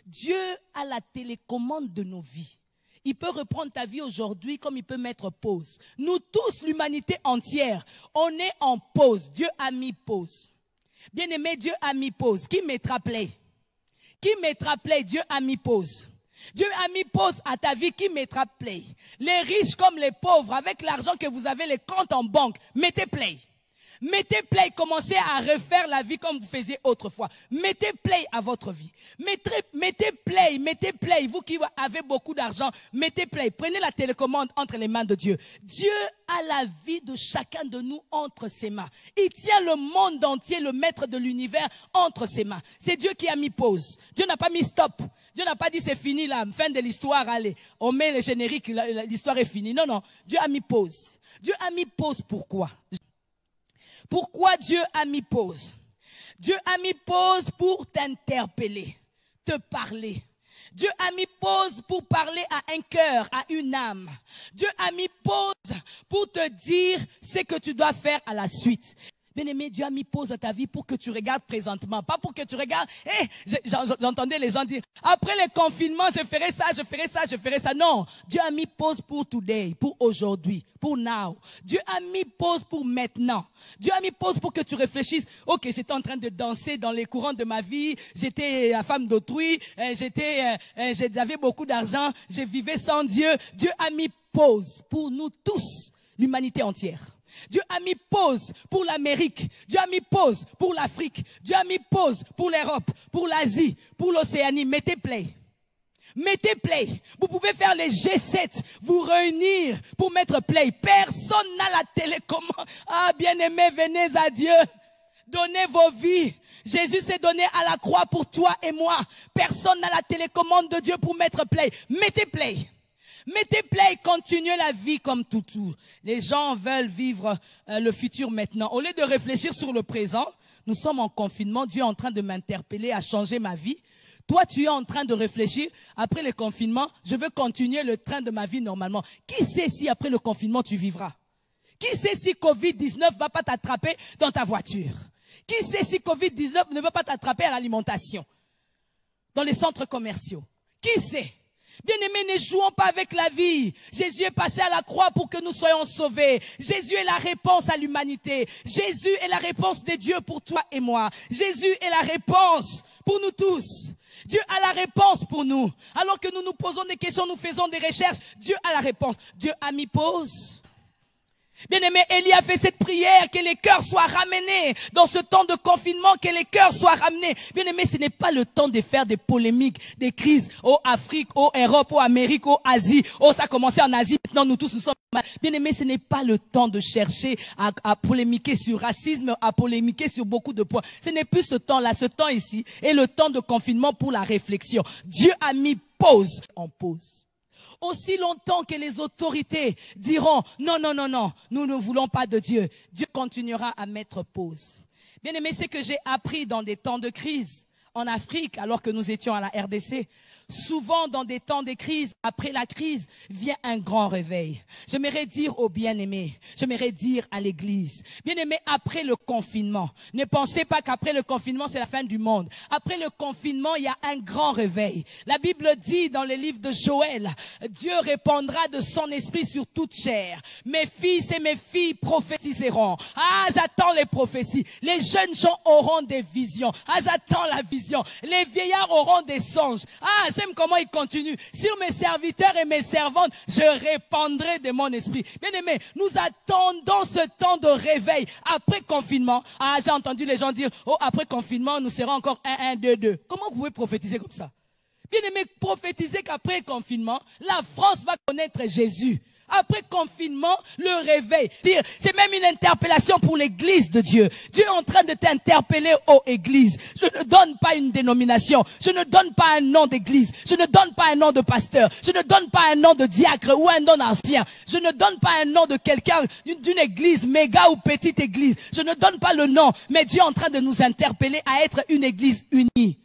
Dieu a la télécommande de nos vies. Il peut reprendre ta vie aujourd'hui comme il peut mettre pause. Nous tous, l'humanité entière, on est en pause. Dieu a mis pause. Bien-aimé, Dieu a mis pause. Qui mettra play? Qui mettra play? Dieu a mis pause. Dieu a mis pause à ta vie. Qui mettra play? Les riches comme les pauvres, avec l'argent que vous avez, les comptes en banque, mettez play. Mettez play, commencez à refaire la vie comme vous faisiez autrefois. Mettez play à votre vie. Mettez play. Vous qui avez beaucoup d'argent, mettez play. Prenez la télécommande entre les mains de Dieu. Dieu a la vie de chacun de nous entre ses mains. Il tient le monde entier, le maître de l'univers, entre ses mains. C'est Dieu qui a mis pause. Dieu n'a pas mis stop. Dieu n'a pas dit c'est fini là, fin de l'histoire, allez. On met le générique, l'histoire est finie. Non, non. Dieu a mis pause. Dieu a mis pause pourquoi? Pourquoi Dieu a mis pause? Dieu a mis pause pour t'interpeller, te parler. Dieu a mis pause pour parler à un cœur, à une âme. Dieu a mis pause pour te dire ce que tu dois faire à la suite. Bien-aimé, Dieu a mis pause à ta vie pour que tu regardes présentement, pas pour que tu regardes. J'entendais les gens dire, après le confinement, je ferai ça, je ferai ça, je ferai ça. Non, Dieu a mis pause pour today, pour aujourd'hui, pour now. Dieu a mis pause pour maintenant. Dieu a mis pause pour que tu réfléchisses. Ok, j'étais en train de danser dans les courants de ma vie, j'étais la femme d'autrui, j'avais beaucoup d'argent, je vivais sans Dieu. Dieu a mis pause pour nous tous, l'humanité entière. Dieu a mis pause pour l'Amérique. Dieu a mis pause pour l'Afrique. Dieu a mis pause pour l'Europe, pour l'Asie, pour l'Océanie. Mettez play. Mettez play. Vous pouvez faire les G7, vous réunir pour mettre play. Personne n'a la télécommande. Ah, bien-aimés, venez à Dieu. Donnez vos vies. Jésus s'est donné à la croix pour toi et moi. Personne n'a la télécommande de Dieu pour mettre play. Mettez play. Mettez play, continuez la vie comme toutou. Les gens veulent vivre le futur maintenant. Au lieu de réfléchir sur le présent, nous sommes en confinement. Dieu est en train de m'interpeller à changer ma vie. Toi, tu es en train de réfléchir. Après le confinement, je veux continuer le train de ma vie normalement. Qui sait si après le confinement, tu vivras? Qui sait si Covid-19 va pas t'attraper dans ta voiture? Qui sait si Covid-19 ne va pas t'attraper à l'alimentation, dans les centres commerciaux? Qui sait? Bien-aimés, ne jouons pas avec la vie. Jésus est passé à la croix pour que nous soyons sauvés. Jésus est la réponse à l'humanité. Jésus est la réponse de Dieu pour toi et moi. Jésus est la réponse pour nous tous. Dieu a la réponse pour nous. Alors que nous nous posons des questions, nous faisons des recherches, Dieu a la réponse. Dieu a mis pause. Bien-aimé, Élie a fait cette prière, que les cœurs soient ramenés dans ce temps de confinement, que les cœurs soient ramenés. Bien-aimé, ce n'est pas le temps de faire des polémiques, des crises, au Afrique, au Europe, au Amérique, au Asie. Oh, ça a commencé en Asie, maintenant nous tous nous sommes mal. Bien-aimé, ce n'est pas le temps de chercher à polémiquer sur racisme, à polémiquer sur beaucoup de points. Ce n'est plus ce temps-là, ce temps ici est le temps de confinement pour la réflexion. Dieu a mis pause en pause. Aussi longtemps que les autorités diront non, non, non, non, nous ne voulons pas de Dieu, Dieu continuera à mettre pause. Bien aimé, c'est que j'ai appris dans des temps de crise en Afrique, alors que nous étions à la RDC. Souvent, dans des temps de crise, après la crise, vient un grand réveil. J'aimerais dire aux bien-aimés, j'aimerais dire à l'église, bien-aimés, après le confinement, ne pensez pas qu'après le confinement, c'est la fin du monde. Après le confinement, il y a un grand réveil. La Bible dit dans le livre de Joël, Dieu répandra de son esprit sur toute chair. Mes fils et mes filles prophétiseront. Ah, j'attends les prophéties. Les jeunes gens auront des visions. Ah, j'attends la vision. Les vieillards auront des songes. Ah, j'aime comment il continue. Sur mes serviteurs et mes servantes, je répandrai de mon esprit. Bien-aimés, nous attendons ce temps de réveil après confinement. Ah, j'ai entendu les gens dire, oh, après confinement, nous serons encore 1, 2, 2. Comment vous pouvez prophétiser comme ça? Bien-aimés, prophétiser qu'après confinement, la France va connaître Jésus. Après confinement, le réveil. C'est même une interpellation pour l'église de Dieu. Dieu est en train de t'interpeller, ô église. Je ne donne pas une dénomination. Je ne donne pas un nom d'église. Je ne donne pas un nom de pasteur. Je ne donne pas un nom de diacre ou un nom d'ancien. Je ne donne pas un nom de quelqu'un d'une église, méga ou petite église. Je ne donne pas le nom. Mais Dieu est en train de nous interpeller à être une église unie.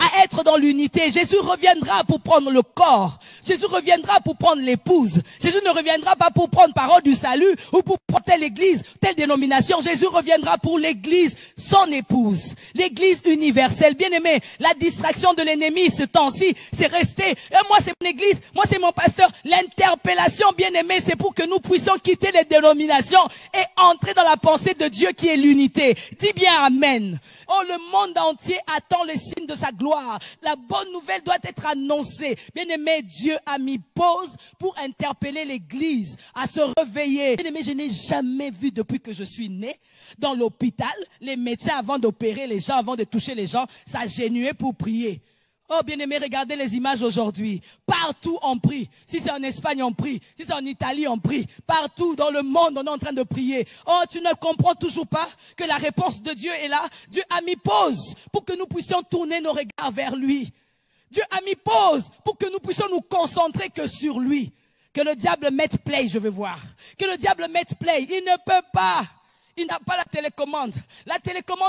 à être dans l'unité. Jésus reviendra pour prendre le corps. Jésus reviendra pour prendre l'épouse. Jésus ne reviendra pas pour prendre parole du salut ou pour prendre telle église, telle dénomination. Jésus reviendra pour l'église, son épouse. L'église universelle. Bien aimé, la distraction de l'ennemi ce temps-ci, c'est rester. Moi, c'est mon église. Moi, c'est mon pasteur. L'interpellation, bien aimé, c'est pour que nous puissions quitter les dénominations et entrer dans la pensée de Dieu qui est l'unité. Dis bien amen. Oh, le monde entier attend les signes de sa gloire. La bonne nouvelle doit être annoncée. Bien aimé, Dieu a mis pause pour interpeller l'église à se réveiller. Bien aimé, je n'ai jamais vu depuis que je suis né dans l'hôpital, les médecins avant d'opérer les gens, avant de toucher les gens, s'agenouiller pour prier. Oh, bien-aimés, regardez les images aujourd'hui. Partout, on prie. Si c'est en Espagne, on prie. Si c'est en Italie, on prie. Partout dans le monde, on est en train de prier. Oh, tu ne comprends toujours pas que la réponse de Dieu est là. Dieu a mis pause pour que nous puissions tourner nos regards vers lui. Dieu a mis pause pour que nous puissions nous concentrer que sur lui. Que le diable mette play, je veux voir. Que le diable mette play. Il ne peut pas. Il n'a pas la télécommande. La télécommande